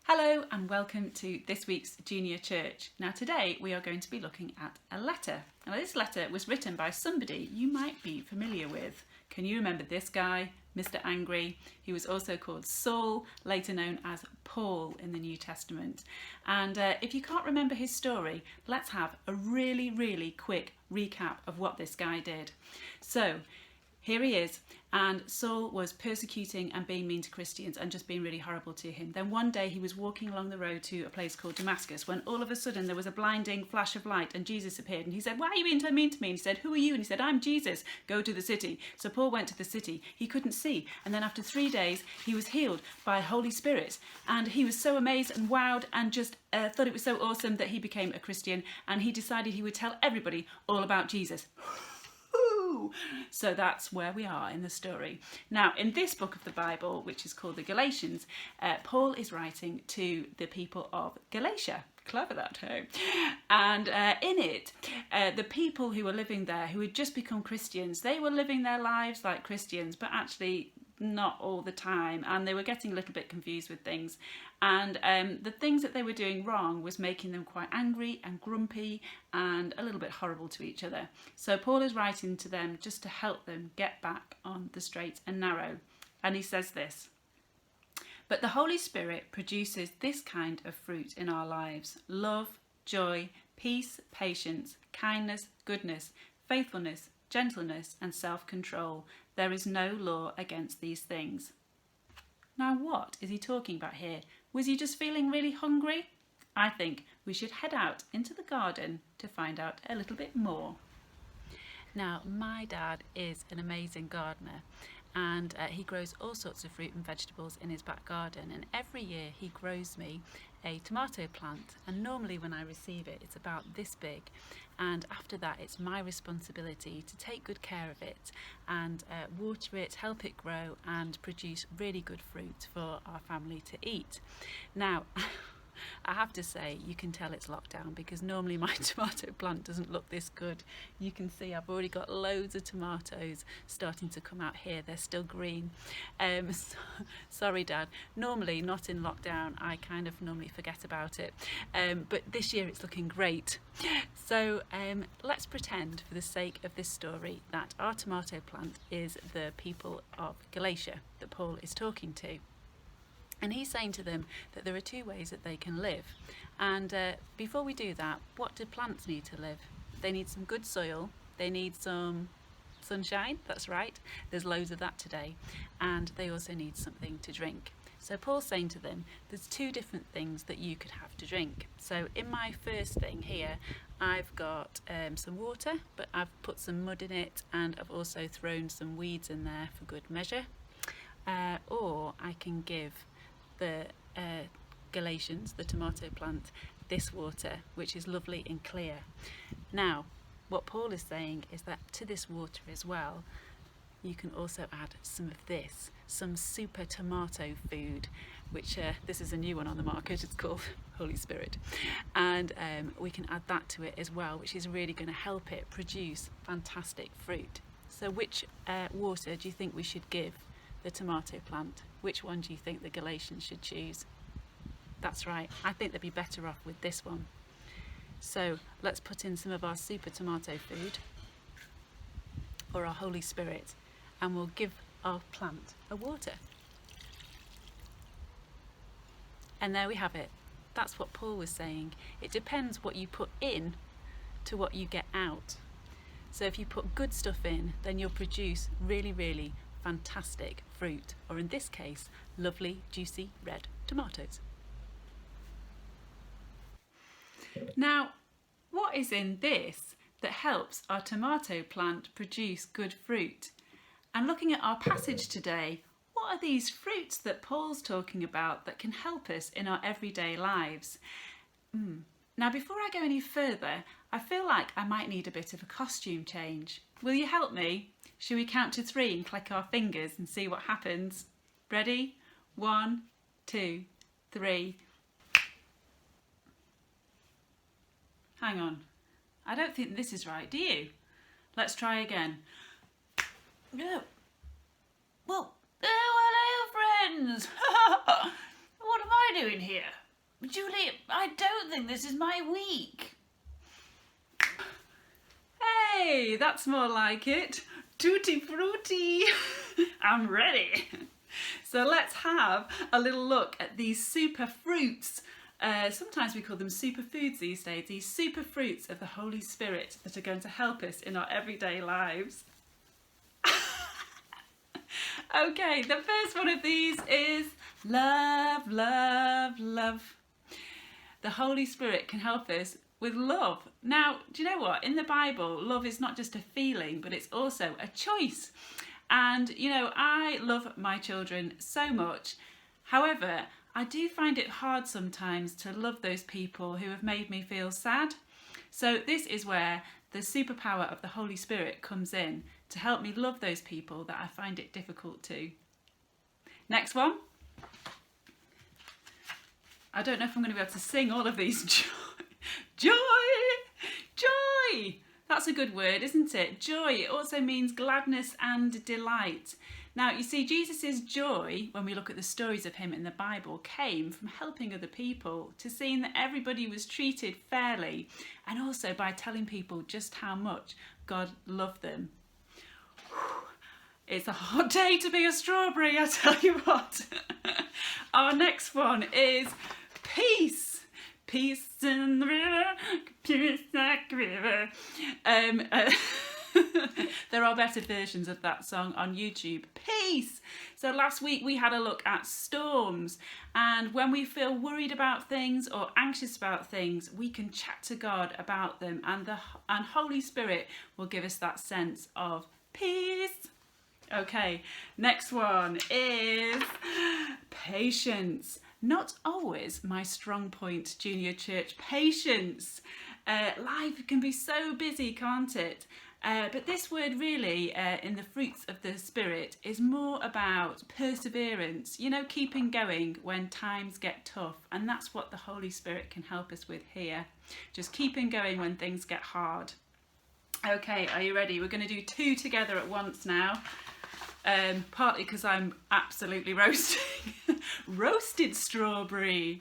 Hello and welcome to this week's Junior Church. Now today we are going to be looking at a letter. Now this letter was written by somebody you might be familiar with. Can you remember this guy, Mr. Angry? He was also called Saul, later known as Paul in the New Testament. And if you can't remember his story, let's have a really quick recap of what this guy did. So here he is, and Saul was persecuting and being mean to Christians and just being really horrible to him. Then one day he was walking along the road to a place called Damascus when all of a sudden there was a blinding flash of light and Jesus appeared and he said, "Why are you being so mean to me?" And he said, "Who are you?" And he said, "I'm Jesus, go to the city." So Paul went to the city. He couldn't see, and then after 3 days he was healed by Holy Spirit, and he was so amazed and wowed and just thought it was so awesome that he became a Christian, and he decided he would tell everybody all about Jesus. So that's where we are in the story. Now, in this book of the Bible, which is called the Galatians, Paul is writing to the people of Galatia. Clever that, hey? And in it, the people who were living there, who had just become Christians, they were living their lives like Christians, but actually not all the time, and they were getting a little bit confused with things, and the things that they were doing wrong was making them quite angry and grumpy and a little bit horrible to each other. So Paul is writing to them just to help them get back on the straight and narrow, and he says this: "But the Holy Spirit produces this kind of fruit in our lives: love, joy, peace, patience, kindness, goodness, faithfulness, gentleness and self-control. There is no law against these things." Now, what is he talking about here? Was he just feeling really hungry? I think we should head out into the garden to find out a little bit more. Now, my dad is an amazing gardener, and he grows all sorts of fruit and vegetables in his back garden, and every year he grows me a tomato plant, and normally when I receive it it's about this big, and after that it's my responsibility to take good care of it and water it, help it grow and produce really good fruit for our family to eat. Now I have to say, you can tell it's lockdown because normally my tomato plant doesn't look this good. You can see I've already got loads of tomatoes starting to come out here. They're still green. Sorry, Dad. Normally, not in lockdown, I kind of normally forget about it. But this year it's looking great. So let's pretend, for the sake of this story, that our tomato plant is the people of Galatia that Paul is talking to. And he's saying to them that there are two ways that they can live. And before we do that, what do plants need to live? They need some good soil. They need some sunshine. That's right. There's loads of that today. And they also need something to drink. So Paul's saying to them, there's two different things that you could have to drink. So in my first thing here, I've got some water, but I've put some mud in it, and I've also thrown some weeds in there for good measure. Or I can give the Galatians, the tomato plant, this water, which is lovely and clear. Now, what Paul is saying is that to this water as well, you can also add some of this, some super tomato food, which this is a new one on the market. It's called Holy Spirit, and we can add that to it as well, which is really going to help it produce fantastic fruit. So which water do you think we should give the tomato plant? Which one do you think the Galatians should choose? That's right, I think they'd be better off with this one. So let's put in some of our super tomato food, or our Holy Spirit, and we'll give our plant a water. And there we have it. That's what Paul was saying. It depends what you put in to what you get out. So if you put good stuff in, then you'll produce really fantastic fruit, or in this case, lovely, juicy red tomatoes. Now, what is in this that helps our tomato plant produce good fruit? And looking at our passage today, what are these fruits that Paul's talking about that can help us in our everyday lives? Now, before I go any further, I feel like I might need a bit of a costume change. Will you help me? Should we count to 3 and click our fingers and see what happens? Ready? 1, 2, 3. Hang on. I don't think this is right, do you? Let's try again. No. Well, hello friends! What am I doing here? Julie, I don't think this is my week. Hey, that's more like it. Tutti frutti. I'm ready. So let's have a little look at these super fruits. Sometimes we call them superfoods these days. These super fruits of the Holy Spirit that are going to help us in our everyday lives. Okay, the first one of these is love, love, love. The Holy Spirit can help us with love. Now, do you know what? In the Bible, love is not just a feeling, but it's also a choice. And, you know, I love my children so much. However, I do find it hard sometimes to love those people who have made me feel sad. So this is where the superpower of the Holy Spirit comes in to help me love those people that I find it difficult to. Next one. I don't know if I'm going to be able to sing all of these. Joy! Joy! That's a good word, isn't it? Joy. It also means gladness and delight. Now, you see, Jesus' joy, when we look at the stories of him in the Bible, came from helping other people, to seeing that everybody was treated fairly, and also by telling people just how much God loved them. It's a hot day to be a strawberry, I tell you what. Our next one is peace. Peace in the river, peace like a river. There are better versions of that song on YouTube. Peace! So last week we had a look at storms, and when we feel worried about things or anxious about things, we can chat to God about them, and Holy Spirit will give us that sense of peace. Okay, next one is patience. Not always my strong point, Junior Church. Patience. Life can be so busy, can't it? But this word really, in the fruits of the Spirit, is more about perseverance, you know, keeping going when times get tough. And that's what the Holy Spirit can help us with here. Just keeping going when things get hard. Okay, are you ready? We're going to do two together at once now. Partly because I'm absolutely roasting. Roasted strawberry.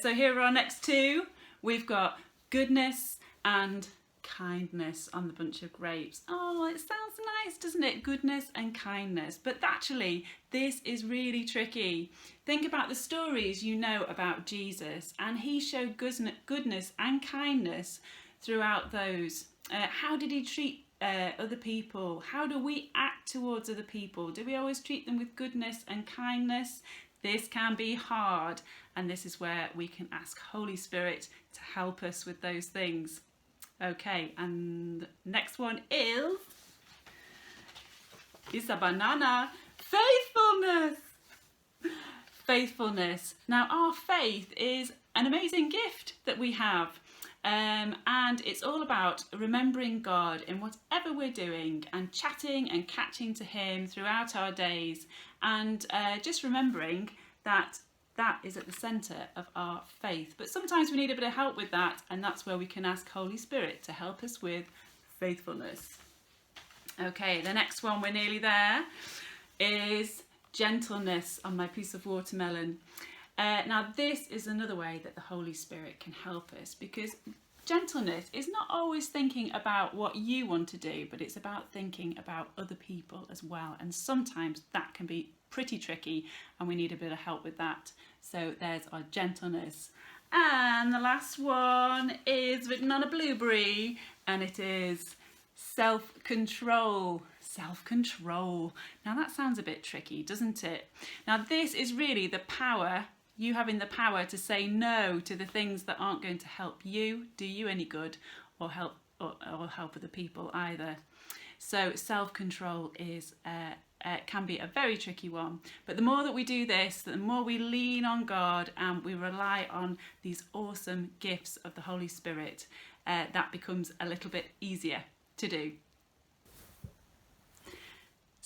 So here are our next two. We've got goodness and kindness on the bunch of grapes. Oh, it sounds nice, doesn't it? Goodness and kindness. But actually, this is really tricky. Think about the stories you know about Jesus, and he showed goodness and kindness throughout those. How did he treat other people? How do we act towards other people? Do we always treat them with goodness and kindness? This can be hard, and this is where we can ask Holy Spirit to help us with those things. Okay, and next one is a banana. Faithfulness. Faithfulness. Now, our faith is an amazing gift that we have. And it's all about remembering God in whatever we're doing, and chatting and catching to him throughout our days, and just remembering that that is at the centre of our faith. But sometimes we need a bit of help with that, and that's where we can ask Holy Spirit to help us with faithfulness. Okay, the next one, we're nearly there, is gentleness on my piece of watermelon. Now this is another way that the Holy Spirit can help us, because gentleness is not always thinking about what you want to do, but it's about thinking about other people as well, and sometimes that can be pretty tricky, and we need a bit of help with that. So there's our gentleness. And the last one is written on a blueberry, and it is self-control. Self-control. Now that sounds a bit tricky, doesn't it? Now this is really the power, you having the power to say no to the things that aren't going to help you, do you any good, or help other people either. So self-control is can be a very tricky one. But the more that we do this, the more we lean on God and we rely on these awesome gifts of the Holy Spirit, that becomes a little bit easier to do.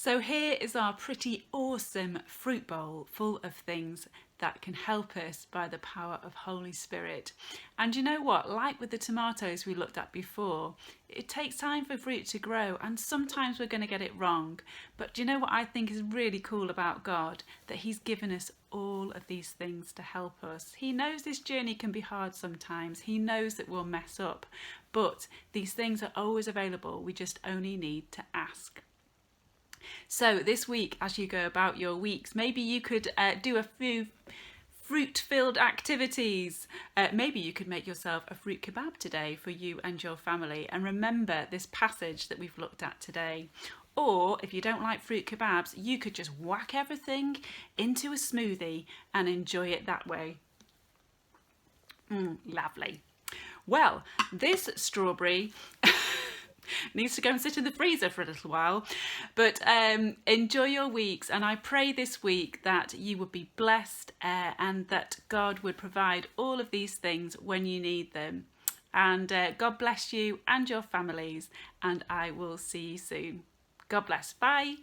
So here is our pretty awesome fruit bowl full of things that can help us by the power of Holy Spirit. And you know what? Like with the tomatoes we looked at before, it takes time for fruit to grow and sometimes we're going to get it wrong. But do you know what I think is really cool about God? That He's given us all of these things to help us. He knows this journey can be hard sometimes. He knows that we'll mess up. But these things are always available. We just only need to ask. So this week, as you go about your weeks, maybe you could do a few fruit-filled activities. Maybe you could make yourself a fruit kebab today for you and your family and remember this passage that we've looked at today. Or if you don't like fruit kebabs, you could just whack everything into a smoothie and enjoy it that way. Lovely. Well, this strawberry needs to go and sit in the freezer for a little while, but enjoy your weeks, and I pray this week that you would be blessed and that God would provide all of these things when you need them. And God bless you and your families, and I will see you soon. God bless. Bye.